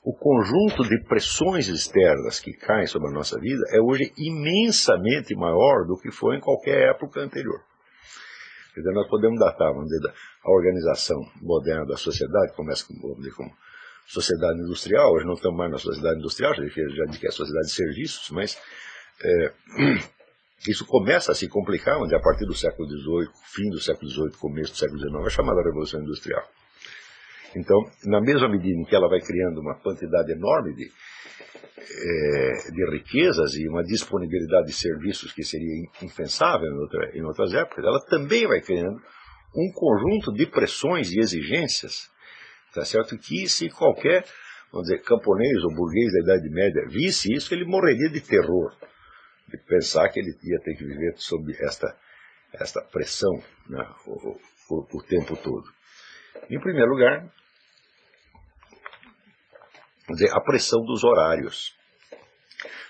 o conjunto de pressões externas que caem sobre a nossa vida é hoje imensamente maior do que foi em qualquer época anterior. Quer dizer, nós podemos datar, vamos dizer, a organização moderna da sociedade, começa com, vamos dizer, como sociedade industrial. Hoje não estamos mais na sociedade industrial, já disse que é a sociedade de serviços, mas isso começa a se complicar a partir do século XVIII, fim do século XVIII, começo do século XIX, a chamada Revolução Industrial. Então, na mesma medida em que ela vai criando uma quantidade enorme de riquezas e uma disponibilidade de serviços que seria impensável em outras épocas, ela também vai criando um conjunto de pressões e exigências, tá certo? Que se qualquer, vamos dizer, camponês ou burguês da Idade Média visse isso, ele morreria de terror, de pensar que ele ia ter que viver sob esta pressão, né, o tempo todo. Em primeiro lugar, vamos dizer, a pressão dos horários.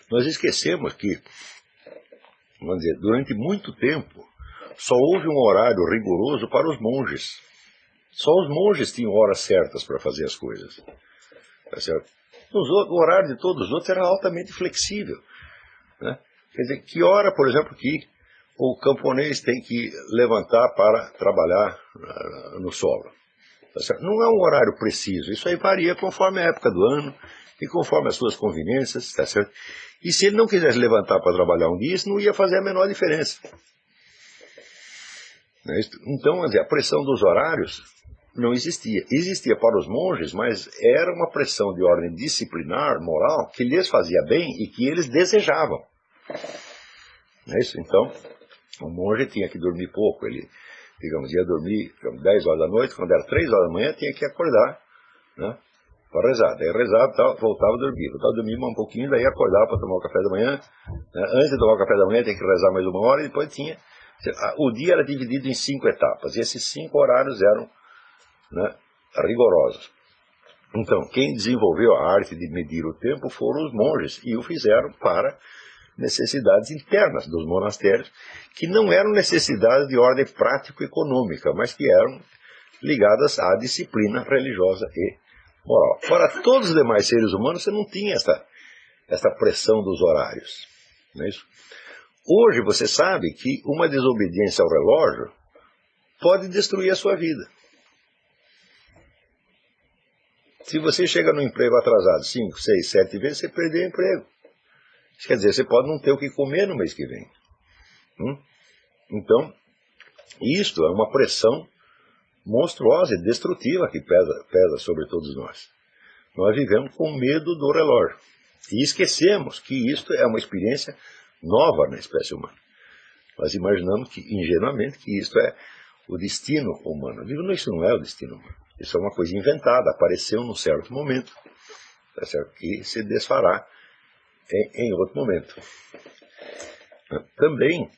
Nós esquecemos que, vamos dizer, durante muito tempo, só houve um horário rigoroso para os monges. Só os monges tinham horas certas para fazer as coisas. Tá certo? O horário de todos os outros era altamente flexível, né? Quer dizer, que hora, por exemplo, que o camponês tem que levantar para trabalhar no solo? Tá certo? Não é um horário preciso, isso aí varia conforme a época do ano e conforme as suas conveniências, tá certo? E se ele não quisesse levantar para trabalhar um dia, isso não ia fazer a menor diferença. Então, a pressão dos horários não existia. Existia para os monges, mas era uma pressão de ordem disciplinar, moral, que lhes fazia bem e que eles desejavam. Não é isso? Então, o monge tinha que dormir pouco, ele, digamos, ia dormir 10 horas da noite, quando era 3 horas da manhã, tinha que acordar, né, para rezar. Daí rezava, voltava a dormir. Voltava a dormir um pouquinho, daí acordava para tomar o café da manhã. Né? Antes de tomar o café da manhã, tem que rezar mais 1 hora, e depois tinha... O dia era dividido em 5 etapas, e esses 5 horários eram, né, rigorosos. Então, quem desenvolveu a arte de medir o tempo foram os monges, e o fizeram para necessidades internas dos monastérios, que não eram necessidades de ordem prático-econômica, mas que eram ligadas à disciplina religiosa e moral. Para todos os demais seres humanos, você não tinha essa pressão dos horários. Não é isso? Hoje você sabe que uma desobediência ao relógio pode destruir a sua vida. Se você chega no emprego atrasado 5, 6, 7 vezes, você perdeu o emprego. Isso quer dizer, você pode não ter o que comer no mês que vem. Então, isto é uma pressão monstruosa e destrutiva que pesa sobre todos nós. Nós vivemos com medo do relógio. E esquecemos que isto é uma experiência nova na espécie humana. Nós imaginamos que, ingenuamente, que isto é o destino humano. Isso não é o destino humano. Isso é uma coisa inventada, apareceu num certo momento, tá certo? E se desfará em outro momento. Também,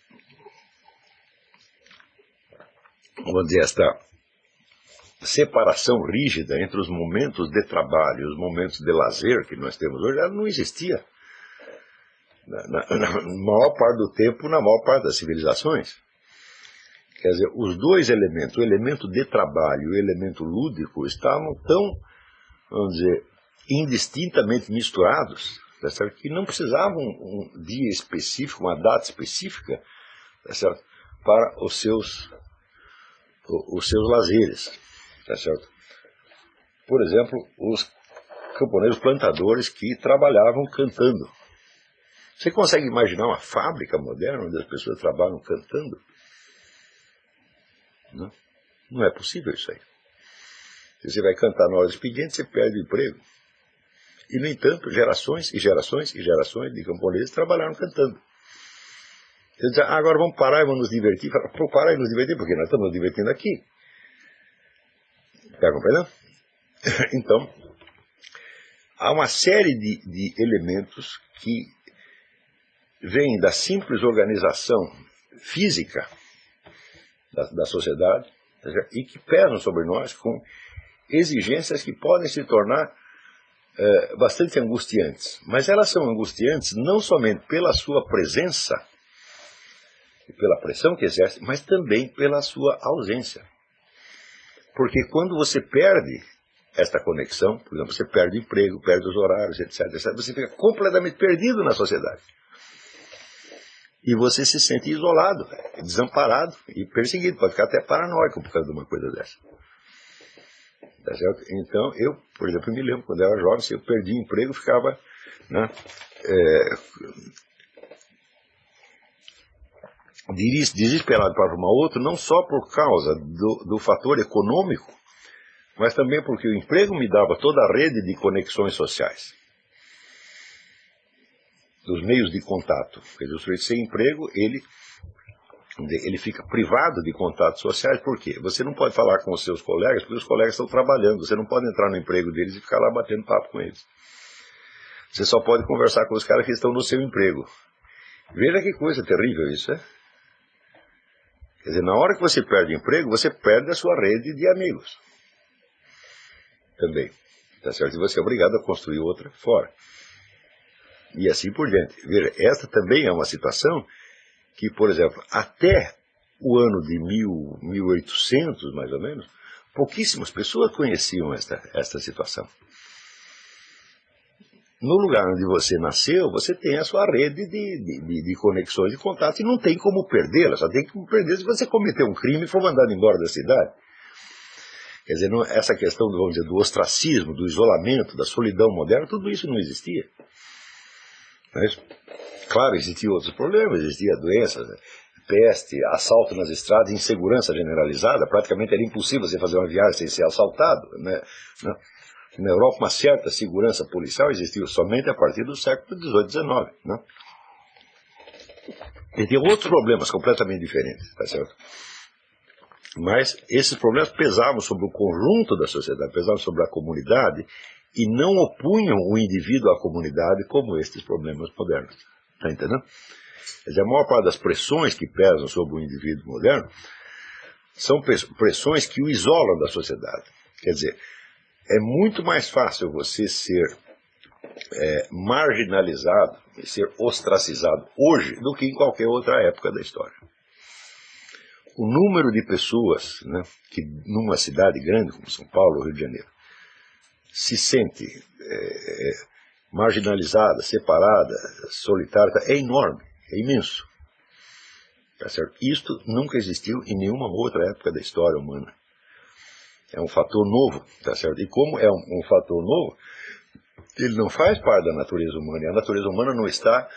vamos dizer, esta separação rígida entre os momentos de trabalho e os momentos de lazer que nós temos hoje, ela não existia na maior parte do tempo, na maior parte das civilizações. Quer dizer, os dois elementos, o elemento de trabalho e o elemento lúdico, estavam tão, vamos dizer, indistintamente misturados, tá certo? Que não precisavam um dia específico, uma data específica, tá certo? Para os seus lazeres. Tá certo? Por exemplo, os camponeses plantadores que trabalhavam cantando. Você consegue imaginar uma fábrica moderna onde as pessoas trabalham cantando? Não, não é possível isso aí. Se você vai cantar na hora do expediente, você perde o emprego. E, no entanto, gerações e gerações e gerações de camponeses trabalharam cantando. Você diz, agora vamos parar e vamos nos divertir. Para parar e nos divertir, porque nós estamos nos divertindo aqui. Está compreendendo? Então, há uma série de elementos que vêm da simples organização física da sociedade e que pesam sobre nós com exigências que podem se tornar bastante angustiantes. Mas elas são angustiantes não somente pela sua presença e pela pressão que exerce, mas também pela sua ausência. Porque quando você perde esta conexão, por exemplo, você perde o emprego, perde os horários, etc, etc. Você fica completamente perdido na sociedade. E você se sente isolado, desamparado e perseguido. Pode ficar até paranoico por causa de uma coisa dessa. Tá certo? Então, eu, por exemplo, me lembro, quando eu era jovem, se eu perdi o emprego, eu ficava, né, desesperado para arrumar outro, não só por causa do fator econômico, mas também porque o emprego me dava toda a rede de conexões sociais, dos meios de contato. Quer dizer, o sujeito sem emprego, ele fica privado de contatos sociais. Por quê? Você não pode falar com os seus colegas, porque os colegas estão trabalhando. Você não pode entrar no emprego deles e ficar lá batendo papo com eles. Você só pode conversar com os caras que estão no seu emprego. Veja que coisa terrível isso, é? Quer dizer, na hora que você perde emprego, você perde a sua rede de amigos. Também. Tá certo? E você é obrigado a construir outra fora. E assim por diante. Veja, esta também é uma situação que, por exemplo, até o ano de 1800, mais ou menos, pouquíssimas pessoas conheciam esta situação. No lugar onde você nasceu, você tem a sua rede de conexões e contatos, e não tem como perdê-la. Só tem como perder se você cometer um crime e for mandado embora da cidade. Quer dizer, essa questão, vamos dizer, do ostracismo, do isolamento, da solidão moderna, tudo isso não existia. Mas, claro, existiam outros problemas, existia doenças, peste, assalto nas estradas, insegurança generalizada. Praticamente era impossível você fazer uma viagem sem ser assaltado, né? Na Europa, uma certa segurança policial existiu somente a partir do século XVIII, XIX. Né? E tem outros problemas completamente diferentes, tá certo? Mas esses problemas pesavam sobre o conjunto da sociedade, pesavam sobre a comunidade, e não opunham o indivíduo à comunidade como estes problemas modernos. Está entendendo? Quer dizer, a maior parte das pressões que pesam sobre o indivíduo moderno são pressões que o isolam da sociedade. Quer dizer, é muito mais fácil você ser marginalizado e ser ostracizado hoje do que em qualquer outra época da história. O número de pessoas, né, que numa cidade grande como São Paulo ou Rio de Janeiro se sente marginalizada, separada, solitária, é enorme, é imenso. Tá certo? Isto nunca existiu em nenhuma outra época da história humana. É um fator novo, tá certo? E como é um fator novo, ele não faz parte da natureza humana, e a natureza humana não está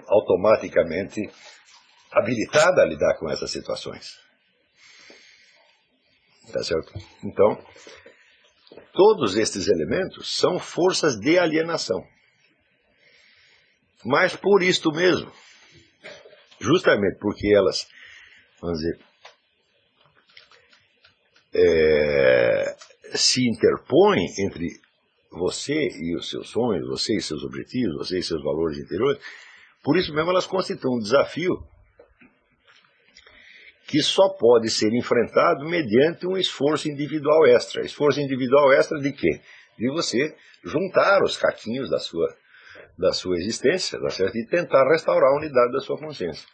automaticamente habilitada a lidar com essas situações. Tá certo? Então, todos estes elementos são forças de alienação. Mas por isto mesmo, justamente porque elas, vamos dizer, se interpõem entre você e os seus sonhos, você e seus objetivos, você e seus valores interiores, por isso mesmo elas constituem um desafio que só pode ser enfrentado mediante um esforço individual extra. Esforço individual extra de quê? De você juntar os caquinhos da sua existência, tá certo? E tentar restaurar a unidade da sua consciência.